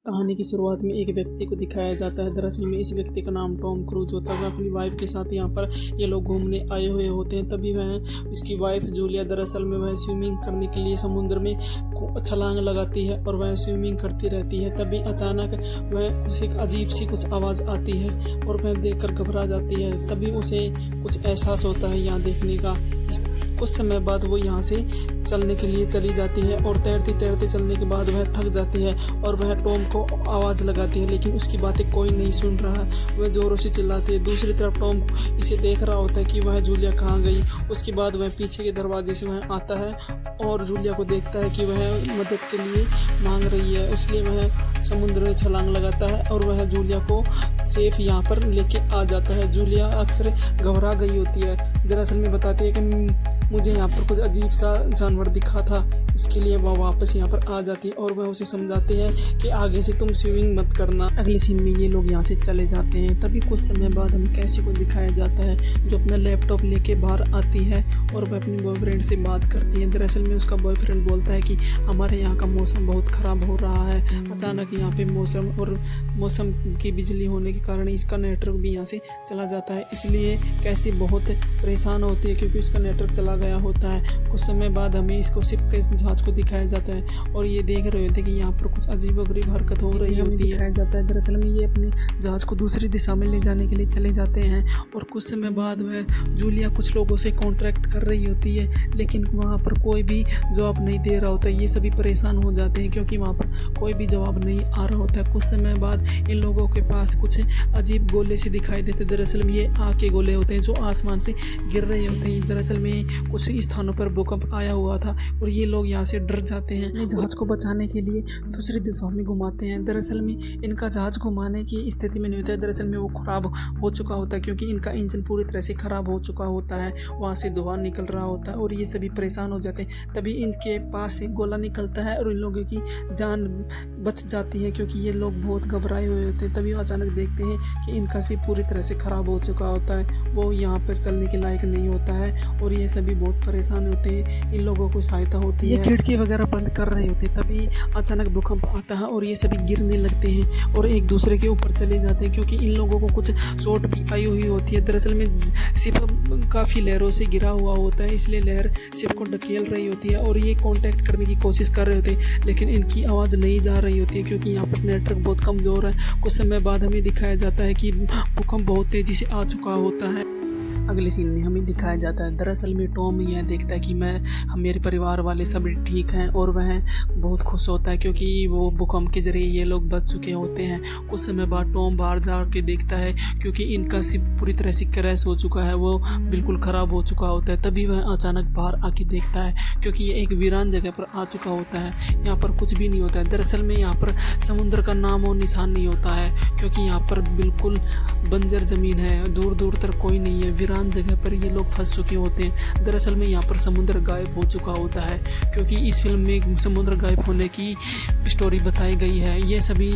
कहानी की शुरुआत में एक व्यक्ति को दिखाया जाता है। दरअसल में इस व्यक्ति का नाम टॉम क्रूज होता है। वह अपनी वाइफ के साथ यहाँ पर ये लोग घूमने आए हुए होते हैं। तभी वह इसकी वाइफ जूलिया दरअसल में वह स्विमिंग करने के लिए समुद्र में छलांग लगाती है और वह स्विमिंग करती रहती है। तभी अचानक वह कुछ एक अजीब सी कुछ आवाज़ आती है और वह देखकर घबरा जाती है। तभी उसे कुछ एहसास होता है यहाँ देखने का। कुछ समय बाद वो यहाँ से चलने के लिए चली जाती है और तैरते तैरते चलने के बाद वह थक जाती है और वह टॉम को आवाज़ लगाती है, लेकिन उसकी बातें कोई नहीं सुन रहा। वह ज़ोरों से चिल्लाती है। दूसरी तरफ टॉम इसे देख रहा होता है कि वह जूलिया कहाँ गई। उसके बाद वह पीछे के दरवाजे से वह आता है और जूलिया को देखता है कि वह मदद के लिए मांग रही है, इसलिए वह समुद्र में छलांग लगाता है और वह जूलिया को सेफ यहाँ पर लेके आ जाता है। जूलिया अक्सर घबरा गई होती है। दरअसल में बताती है कि मुझे यहाँ पर कुछ अजीब सा जानवर दिखा था, इसके लिए वह वापस यहाँ पर आ जाती है और वह उसे समझाती है कि आगे से तुम स्विमिंग मत करना। अगले सीन में ये लोग यहाँ से चले जाते हैं। तभी कुछ समय बाद हमें कैसी को दिखाया जाता है जो अपना लैपटॉप लेके बाहर आती है और वह अपने बॉयफ्रेंड से बात करती है। दरअसल में उसका बॉयफ्रेंड बोलता है कि हमारे यहाँ का मौसम बहुत ख़राब हो रहा है। अचानक यहाँ पे मौसम की बिजली होने के कारण इसका नेटवर्क भी यहाँ से चला जाता है, इसलिए कैसी बहुत परेशान होती है क्योंकि इसका नेटवर्क चला गया होता है। कुछ समय बाद हमें इसको शिप के जहाज को दिखाया जाता है और ये देख रहे होते हैं कि यहाँ पर कुछ अजीबोगरीब हरकत हो रही होती है। दिखाया जाता है दरअसल में ये अपने जहाज को दूसरी दिशा में ले जाने के लिए चले जाते हैं और कुछ समय बाद वह जूलिया कुछ लोगों से कॉन्ट्रैक्ट कर रही होती है, लेकिन वहाँ पर कोई भी जवाब नहीं दे रहा होता है। ये सभी परेशान हो जाते हैं क्योंकि वहाँ पर कोई भी जवाब नहीं आ रहा होता है। कुछ समय बाद इन लोगों के पास कुछ अजीब गोले से दिखाई देते। दरअसल में ये आग के गोले होते हैं जो आसमान से गिर रहे होते हैं। दरअसल में कुछ स्थानों पर भूकंप आया हुआ था और ये लोग यहाँ से डर जाते हैं। जहाज को बचाने के लिए दूसरी दिशा में घुमाते हैं। दरअसल में इनका जहाज घुमाने की स्थिति में नहीं होता है। दरअसल में वो खराब हो चुका होता है क्योंकि इनका इंजन पूरी तरह से खराब हो चुका होता है, वहाँ से धुआं निकल रहा होता है और ये सभी परेशान हो जाते हैं। तभी इनके पास से गोला निकलता है और इन लोगों की जान बच जाती है क्योंकि ये लोग बहुत घबराए हुए होते हैं। तभी वो अचानक देखते हैं कि इनका सिर पूरी तरह से खराब हो चुका होता है, वो यहाँ पर चलने के लायक नहीं होता है और ये सभी बहुत परेशान होते हैं। इन लोगों को सहायता होती है। खिड़की वगैरह बंद कर रहे होते हैं। तभी अचानक भूकंप आता है और ये सभी गिरने लगते हैं और एक दूसरे के ऊपर चले जाते हैं क्योंकि इन लोगों को कुछ चोट भी आई हुई होती है। दरअसल में शिप काफ़ी लहरों से गिरा हुआ होता है, इसलिए लहर शिप को ढकेल रही होती है और ये कांटेक्ट करने की कोशिश कर रहे होते हैं, लेकिन इनकी आवाज़ नहीं जा रही होती है क्योंकि यहाँ पर नेटवर्क बहुत कमज़ोर है। कुछ समय बाद हमें दिखाया जाता है कि भूकंप बहुत तेज़ी से आ चुका होता है। अगले सीन में हमें दिखाया जाता है दरअसल में टॉम यह देखता है कि मेरे परिवार वाले सभी ठीक हैं और वह बहुत खुश होता है क्योंकि वो भूकंप के जरिए ये लोग बच चुके होते हैं। कुछ समय बाद टॉम बाहर जा के देखता है क्योंकि इनका शिप पूरी तरह से क्रैश हो चुका है, वो बिल्कुल ख़राब हो चुका होता है। तभी वह अचानक बाहर आके देखता है क्योंकि ये एक वीरान जगह पर आ चुका होता है, यहाँ पर कुछ भी नहीं होता है। दरअसल में यहाँ पर समुद्र का नाम और निशान नहीं होता है क्योंकि यहाँ पर बिल्कुल बंजर ज़मीन है, दूर दूर तक कोई नहीं है। जगह पर ये लोग फंस चुके होते हैं। दरअसल में यहाँ पर समुद्र गायब हो चुका होता है क्योंकि इस फिल्म में समुद्र गायब होने की स्टोरी बताई गई है। ये सभी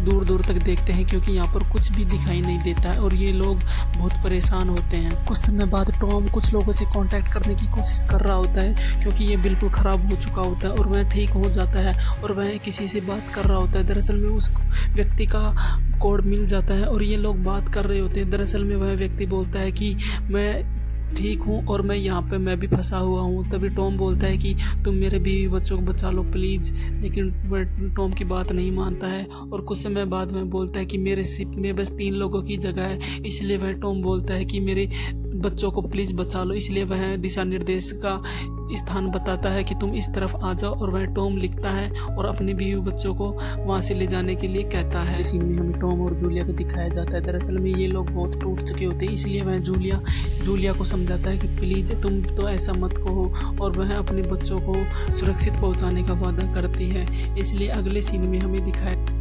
दूर दूर तक देखते हैं क्योंकि यहाँ पर कुछ भी दिखाई नहीं देता है और ये लोग बहुत परेशान होते हैं। कुछ समय बाद टॉम कुछ लोगों से कांटेक्ट करने की कोशिश कर रहा होता है क्योंकि ये बिल्कुल ख़राब हो चुका होता है और वह ठीक हो जाता है और वह किसी से बात कर रहा होता है। दरअसल में उस व्यक्ति का कोड मिल जाता है और ये लोग बात कर रहे होते हैं। दरअसल में वह व्यक्ति बोलता है कि मैं ठीक हूँ और मैं भी फंसा हुआ हूँ। तभी टॉम बोलता है कि तुम मेरे बीवी बच्चों को बचा लो प्लीज़, लेकिन वह टॉम की बात नहीं मानता है और कुछ समय बाद वह बोलता है कि मेरे शिप में बस 3 लोगों की जगह है, इसलिए वह टॉम बोलता है कि मेरे बच्चों को प्लीज़ बचा लो। इसलिए वह दिशा निर्देश का स्थान बताता है कि तुम इस तरफ आ जाओ और वह टॉम लिखता है और अपने बीवी बच्चों को वहाँ से ले जाने के लिए कहता है। इस सीन में हमें टॉम और जूलिया को दिखाया जाता है। दरअसल में ये लोग बहुत टूट चुके होते हैं, इसलिए वह जूलिया को समझाता है कि प्लीज़ तुम तो ऐसा मत कहो और वह अपने बच्चों को सुरक्षित पहुँचाने का वादा करती है। इसलिए अगले सीन में हमें दिखाया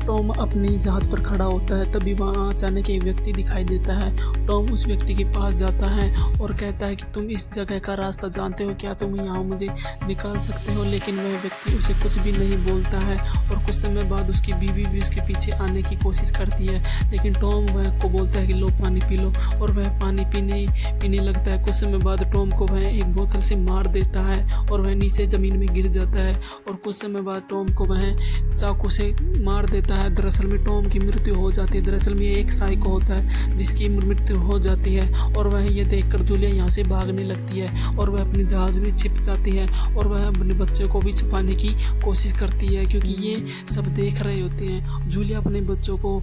टॉम अपनी जहाज पर खड़ा होता है, तभी वहाँ अचानक एक व्यक्ति दिखाई देता है। टॉम उस व्यक्ति के पास जाता है और कहता है कि तुम इस जगह का रास्ता जानते हो क्या, तुम यहाँ मुझे निकाल सकते हो। लेकिन वह व्यक्ति उसे कुछ भी नहीं बोलता है और कुछ समय बाद उसकी बीवी भी उसके पीछे आने की कोशिश करती है, लेकिन टॉम वह को बोलता है कि लो पानी पी लो, और वह पानी पीने लगता है। कुछ समय बाद टॉम को वह एक बोतल से मार देता है और वह नीचे ज़मीन में गिर जाता है, और कुछ समय बाद टॉम को वह चाकू से मार देता है। दरअसल में टॉम की मृत्यु हो जाती है। दरअसल में एक साइको होता है जिसकी मृत्यु हो जाती है, और वह ये देखकर जूलिया यहाँ से भागने लगती है और वह अपने जहाज में छिप जाती है और वह अपने बच्चे को भी छुपाने की कोशिश करती है, क्योंकि ये सब देख रहे होते हैं। जूलिया अपने बच्चों को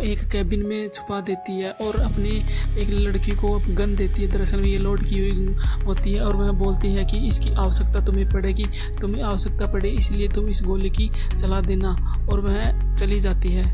एक कैबिन में छुपा देती है और अपने एक लड़की को गन देती है। दरअसल में ये लौटकी हुई होती है और वह बोलती है कि इसकी आवश्यकता तुम्हें आवश्यकता पड़े, इसलिए तुम इस गोली की चला देना, और वह चली जाती है।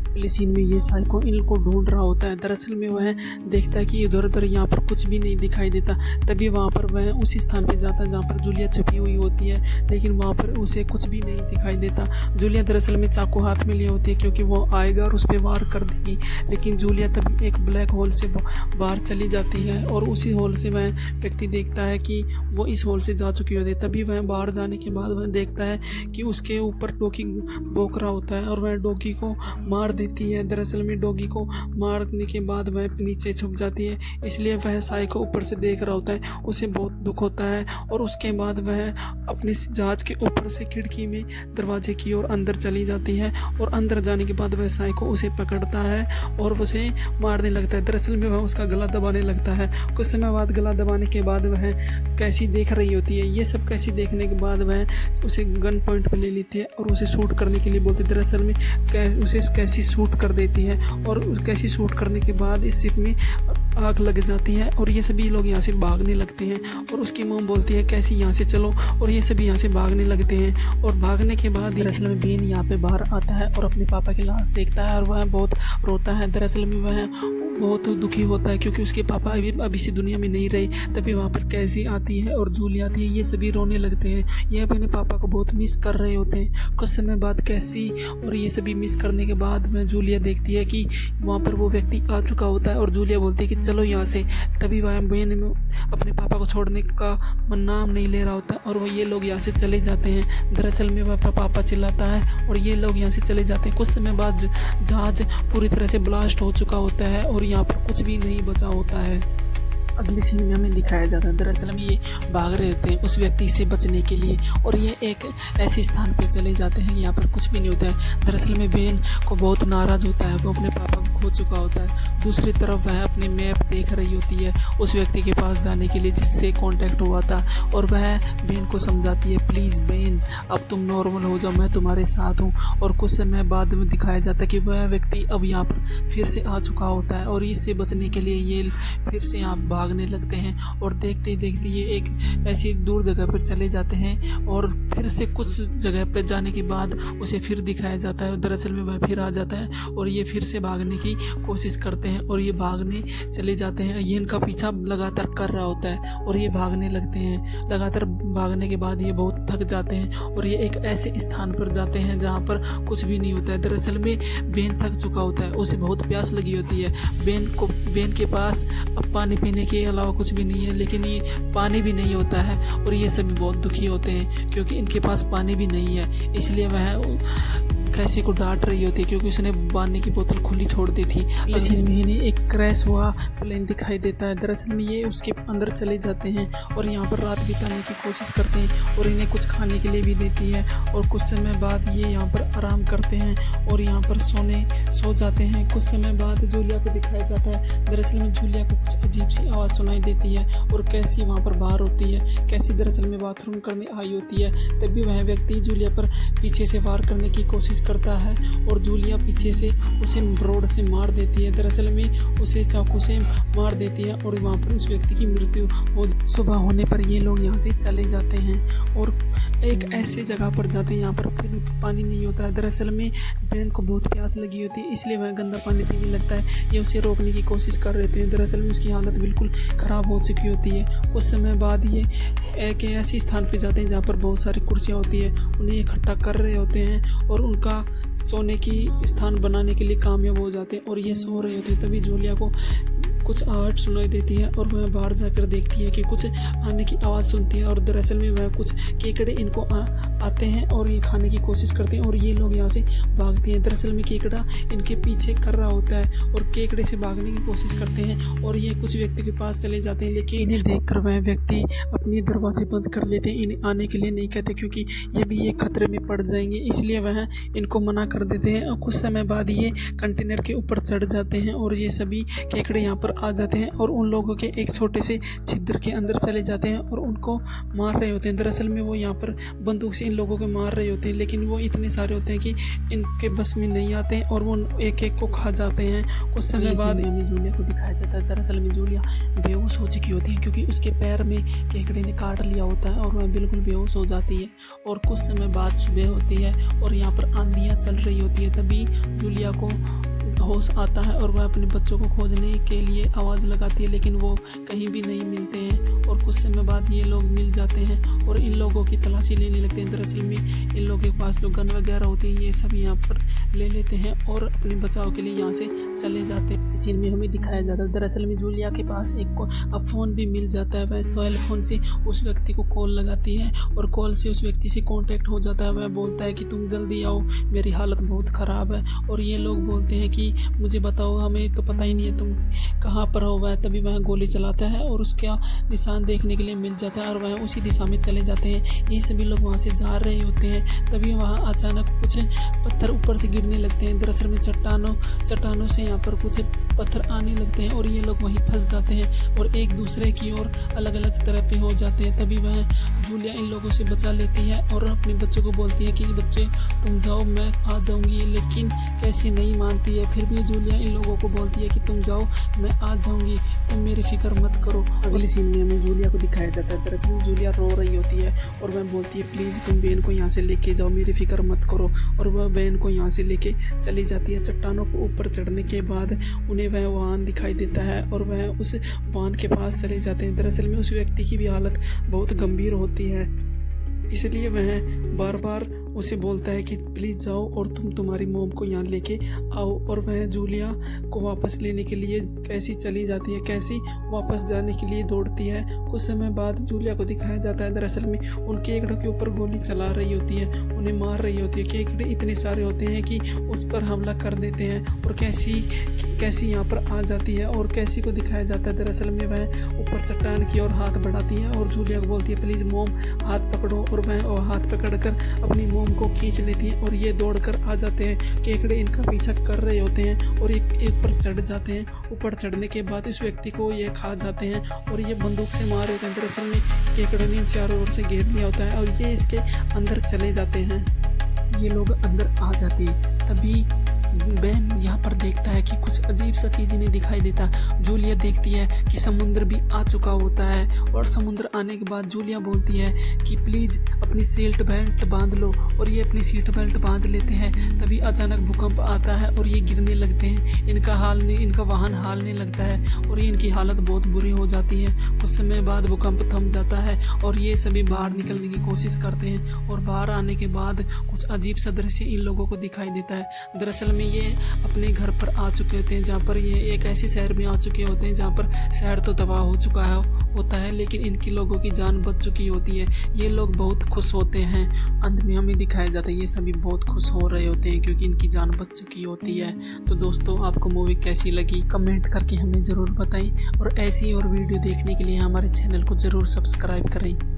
अगले सीन में ये साइको इनको ढूंढ रहा होता है। दरअसल में वह देखता है कि इधर उधर यहाँ पर कुछ भी नहीं दिखाई देता। तभी वहाँ पर वह उसी स्थान पे जाता है जहाँ पर जूलिया छुपी हुई होती है, लेकिन वहाँ पर उसे कुछ भी नहीं दिखाई देता। जूलिया दरअसल में चाकू हाथ में लिए होती है क्योंकि वो आएगा और उस पर वार कर देगी, लेकिन जूलिया तभी एक ब्लैक होल से बाहर चली जाती है और उसी होल से वह व्यक्ति देखता है कि वो इस होल से जा चुकी होती है। तभी वह बाहर जाने के बाद वह देखता है कि उसके ऊपर डॉगी भौंक रहा होता है और वह डॉगी को मार देती है। दरअसल में डॉगी को मारने के बाद वह नीचे छुप जाती है, इसलिए वह साइको ऊपर से देख रहा होता है। उसे बहुत दुख होता है और उसके बाद वह अपने जहाज के ऊपर से खिड़की में दरवाजे की ओर अंदर चली जाती है, और अंदर जाने के बाद वह साइको उसे पकड़ता है और उसे मारने लगता है। दरअसल में वह उसका गला दबाने लगता है। कुछ समय बाद गला दबाने के बाद वह कैसी देख रही होती है। ये सब कैसी देखने के बाद वह उसे गन पॉइंट पर ले लेती है और उसे शूट करने के लिए बोलती है। दरअसल में उसे कैसी शूट कर देती है और कैसी शूट करने के बाद इस शिप में आग लग जाती है और ये सभी लोग यहाँ से भागने लगते हैं, और उसकी मॉम बोलती है कैसी यहाँ से चलो, और ये सभी यहाँ से भागने लगते हैं। और भागने के बाद दरअसल में बेन यहाँ पे बाहर आता है और अपने पापा की लाश देखता है और वह बहुत रोता है। दरअसल में वह बहुत दुखी होता है क्योंकि उसके पापा अभी से दुनिया में नहीं रहे। तभी वहाँ पर कैसी आती है और जूली आती है, ये सभी रोने लगते हैं। ये अपने पापा को बहुत मिस कर रहे होते हैं। कुछ समय बाद कैसी और ये सभी मिस करने के बाद में जूलिया देखती है कि वहाँ पर वो व्यक्ति आ चुका होता है और जूलिया बोलती है कि चलो यहाँ से। तभी वह बेन अपने पापा को छोड़ने का नाम नहीं ले रहा होता और वो ये लोग यहाँ से चले जाते हैं। दरअसल में वह पापा चिल्लाता है और ये लोग यहाँ से चले जाते हैं। कुछ समय बाद जहाज पूरी तरह से ब्लास्ट हो चुका होता है और यहाँ पर कुछ भी नहीं बचा होता है। अगले सीन में हमें दिखाया जाता है दरअसल में ये भाग रहे होते हैं उस व्यक्ति से बचने के लिए, और ये एक ऐसे स्थान पे चले जाते हैं यहाँ पर कुछ भी नहीं होता है। दरअसल में बेन को बहुत नाराज़ होता है, वो अपने पापा को खो चुका होता है। दूसरी तरफ वह अपनी मैप देख रही होती है उस व्यक्ति के पास जाने के लिए जिससे कॉन्टैक्ट हुआ था, और वह बेन को समझाती है प्लीज़ बेन अब तुम नॉर्मल हो जाओ, मैं तुम्हारे साथ हूँ। और कुछ समय बाद में दिखाया जाता है कि वह व्यक्ति अब यहाँ पर फिर से आ चुका होता है और इससे बचने के लिए ये फिर से यहाँ भागने लगते हैं, और देखते ही देखते ये एक ऐसी दूर जगह पर चले जाते हैं। और फिर से कुछ जगह पर जाने के बाद उसे फिर दिखाया जाता है। दरअसल में वह फिर आ जाता है और ये फिर से भागने की कोशिश करते हैं और ये भागने चले जाते हैं। ये इनका पीछा लगातार कर रहा होता है और ये भागने लगते हैं। लगातार भागने के बाद ये बहुत थक जाते हैं और ये एक ऐसे स्थान पर जाते हैं जहाँ पर कुछ भी नहीं होता है। दरअसल में बेन थक चुका होता है, उसे बहुत प्यास लगी होती है। बेन के पास अब पानी पीने के अलावा कुछ भी नहीं है, लेकिन ये पानी भी नहीं होता है और ये सभी बहुत दुखी होते हैं क्योंकि इनके पास पानी भी नहीं है। इसलिए वह कैसी को डांट रही होती है क्योंकि उसने पानी की बोतल खुली छोड़ दी थी। इसी महीने एक क्रैश हुआ प्लेन दिखाई देता है। दरअसल में ये उसके अंदर चले जाते हैं और यहाँ पर रात बिताने की कोशिश करते हैं और इन्हें कुछ खाने के लिए भी देती है, और कुछ समय बाद ये यहाँ पर आराम करते हैं और यहाँ पर सो जाते हैं। कुछ समय बाद जूलिया को दिखाया जाता है। दरअसल में जूलिया को कुछ अजीब सी आवाज़ सुनाई देती है और कैसी वहाँ पर बाहर होती है। कैसी दरअसल में बाथरूम करने आई होती है, तभी वह व्यक्ति जूलिया पर पीछे से वार करने की कोशिश करता है और जूलिया पीछे से उसे रोड से मार देती है। दरअसल में उसे चाकू से मार देती है और वहाँ पर उस व्यक्ति की मृत्यु हो। सुबह होने पर ये लोग यहाँ से चले जाते हैं और एक ऐसे जगह पर जाते हैं यहाँ पर फिर पानी नहीं होता है। दरअसल में बेन को बहुत प्यास लगी होती है, इसलिए वह गंदा पानी पीने लगता है। ये उसे रोकने की कोशिश कर रहे थे। दरअसल में उसकी हालत बिल्कुल ख़राब हो चुकी होती है। कुछ समय बाद ये एक ऐसे स्थान पर जाते हैं जहाँ पर बहुत सारी कुर्सियाँ होती है, उन्हें इकट्ठा कर रहे होते हैं और उनका का सोने की स्थान बनाने के लिए कामयाब हो जाते हैं और ये सो रहे होते हैं। तभी जूलिया को कुछ आवाज़ सुनाई देती है और वह बाहर जाकर देखती है कि कुछ आने की आवाज़ सुनती है और दरअसल में वह कुछ केकड़े इनको आते हैं और ये खाने की कोशिश करते हैं और ये लोग यहाँ से भागते हैं। दरअसल में केकड़ा इनके पीछे कर रहा होता है और केकड़े से भागने की कोशिश करते हैं और ये कुछ व्यक्ति के पास चले जाते हैं, लेकिन इन्हें देखकर वह व्यक्ति अपने दरवाजे बंद कर लेते हैं। इन्हें आने के लिए नहीं कहते क्योंकि ये भी ये खतरे में पड़ जाएंगे, इसलिए वह इनको मना कर देते हैं। और कुछ समय बाद ये कंटेनर के ऊपर चढ़ जाते हैं और ये सभी केकड़े यहाँ पर आ जाते हैं और उन लोगों के एक छोटे से छिद्र के अंदर चले जाते हैं और उनको मार रहे होते हैं। दरअसल में वो यहाँ पर बंदूक से इन लोगों को मार रहे होते हैं, लेकिन वो इतने सारे होते हैं कि इनके बस में नहीं आते हैं और वो एक एक को खा जाते हैं। कुछ समय बाद हमें जूलिया को दिखाया जाता है। दरअसल में जूलिया बेहोश हो चुकी होती है क्योंकि उसके पैर में केकड़े ने काट लिया होता है और वह बिल्कुल बेहोश हो जाती है। और कुछ समय बाद सुबह होती है और यहाँ पर आंधियाँ चल रही होती है। तभी जूलिया को होश आता है और वह अपने बच्चों को खोजने के लिए आवाज़ लगाती है, लेकिन वो कहीं भी नहीं मिलते हैं। और कुछ समय बाद ये लोग मिल जाते हैं और इन लोगों की तलाशी लेने लगते हैं। दरअसल में इन लोगों के पास जो गन वगैरह होती है ये सब यहाँ पर ले लेते हैं और अपने बचाव के लिए यहाँ से चले जाते हैं। सीन में हमें दिखाया जाता है दरअसल में जूलिया के पास एक अब फ़ोन भी मिल जाता है। वह सेल फ़ोन से उस व्यक्ति को कॉल लगाती है और कॉल से उस व्यक्ति से कॉन्टैक्ट हो जाता है। वह बोलता है कि तुम जल्दी आओ, मेरी हालत बहुत ख़राब है। और ये लोग बोलते हैं कि मुझे बताओ, हमें तो पता ही नहीं है तुम कहाँ पर हो। वह तभी वह गोली चलाता है और उसका निशान देखने के लिए मिल जाता है और वह उसी दिशा में चले जाते हैं। ये सभी लोग वहाँ से जा रहे होते हैं। तभी वहाँ अचानक कुछ पत्थर ऊपर से गिरने लगते हैं। दरअसल में चट्टानों से यहाँ पर कुछ पत्थर आने लगते हैं और ये लोग वहीं फंस जाते हैं और एक दूसरे की ओर अलग अलग तरह पे हो जाते हैं। तभी वह जूलिया इन लोगों से बचा लेती है और अपने बच्चों को बोलती है कि बच्चे तुम जाओ, मैं आ जाऊंगी। लेकिन कैसी नहीं मानती है। फिर भी जूलिया इन लोगों को बोलती है कि तुम जाओ, मैं आ जाऊंगी, तुम मेरी फिक्र मत करो। अगले सीन में हमें जूलिया को दिखाया जाता है। दरअसल जूलिया रो रही होती है और वह बोलती है प्लीज़ तुम बहन को यहाँ से लेके जाओ, मेरी फिक्र मत करो। और वह बहन को यहाँ से लेके चली जाती है। चट्टानों को ऊपर चढ़ने के बाद उन्हें वह वाहन दिखाई देता है और वह उस वाहन के पास चले जाते हैं। दरअसल में उस व्यक्ति की भी हालत बहुत गंभीर होती है, इसलिए वह बार बार उसे बोलता है कि प्लीज़ जाओ और तुम्हारी मॉम को यहाँ लेके आओ। और वह जूलिया को वापस लेने के लिए कैसी चली जाती है, कैसी वापस जाने के लिए दौड़ती है। कुछ समय बाद जूलिया को दिखाया जाता है दरअसल में उन केकड़ों के ऊपर गोली चला रही होती है, उन्हें मार रही होती है। केकड़े इतने सारे होते हैं कि उस पर हमला कर देते हैं और कैसी यहाँ पर आ जाती है। और कैसी को दिखाया जाता है दरअसल में वह ऊपर चट्टान की ओर हाथ बढ़ाती है और जूलिया को बोलती है प्लीज़ मॉम हाथ पकड़ो। और वह हाथ पकड़कर अपनी मॉम को खींच लेती हैं और ये दौड़कर आ जाते हैं। केकड़े इनका पीछा कर रहे होते हैं और एक पर चढ़ जाते हैं। ऊपर चढ़ने के बाद इस व्यक्ति को ये खा जाते हैं और ये बंदूक से मार रहे होते हैं। दरअसल में केकड़े ने चारों ओर से घेर लिया होता है और ये इसके अंदर चले जाते हैं। ये लोग अंदर आ जाते हैं। तभी बेन यहाँ पर देखता है कि कुछ अजीब सा चीज़ इन्हें दिखाई देता। जूलिया देखती है कि समुद्र भी आ चुका होता है और समुद्र आने के बाद जूलिया बोलती है कि प्लीज़ अपनी सीट बेल्ट बांध लो। और ये अपनी सीट बेल्ट बांध लेते हैं। तभी अचानक भूकंप आता है और ये गिरने लगते हैं। इनका वाहन हालने लगता है और ये इनकी हालत बहुत बुरी हो जाती है। कुछ समय बाद भूकंप थम जाता है और ये सभी बाहर निकलने की कोशिश करते हैं और बाहर आने के बाद कुछ अजीब सा दृश्य इन लोगों को दिखाई देता है। दरअसल में ये अपने घर पर आ चुके होते हैं, जहाँ पर ये एक ऐसे शहर में आ चुके होते हैं जहाँ पर शहर तो तबाह हो चुका होता है, लेकिन इनकी लोगों की जान बच चुकी होती है। ये लोग बहुत खुश होते हैं। अंत में हमें दिखाया जाता है ये सभी बहुत खुश हो रहे होते हैं क्योंकि इनकी जान बच चुकी होती है। तो दोस्तों, आपको मूवी कैसी लगी कमेंट करके हमें ज़रूर बताएं और ऐसी और वीडियो देखने के लिए हमारे चैनल को ज़रूर सब्सक्राइब करें।